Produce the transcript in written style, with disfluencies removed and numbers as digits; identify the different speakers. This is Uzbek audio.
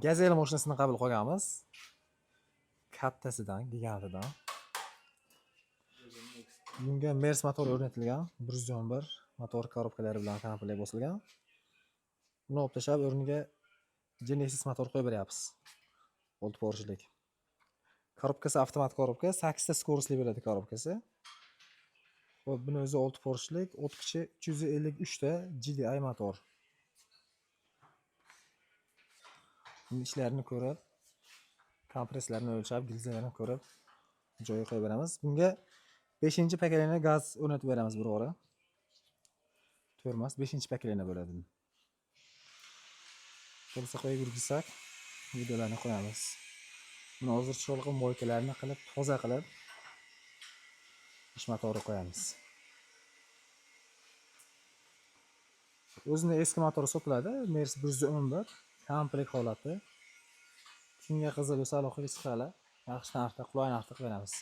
Speaker 1: Gazel mashinasini qabul qilganmiz. Kattasidan, gigantidan. Bunga Mers motor o'rnatilgan, 111 motor korobkalari bilan komplekt bosilgan. Uni olib tashlab, o'rniga Genesis motor qo'yib beryapmiz. 6 porshlik. Korobkasi avtomat korobka, 8 ta skorostli beradi korobkasi. Xo'p, buni o'zi 6 porshlik, o't kuchi 353 ta GDI motor. Buni ishlarini ko'rib, kompressorlarni o'lchab, gilzalarni ko'rib, joyiga qo'yib beramiz. Bunga 5-pokoleniya gaz o'rnatib beramiz bir ora. 4 emas, 5-pokoleniya bo'ladi. Bo'lsa qo'yib yurgizsak, videolarni qo'yamiz. Buni hozir chiroqli moykalarni qilib, toza qilib, ish motori qo'yamiz. O'zini eski motori sotiladi, Mers 111, komplekt holati. Kimga qiziq bo'lsa aloqaga chiqinglar. Yaxshi narxda, qulay narxda qilib beramiz.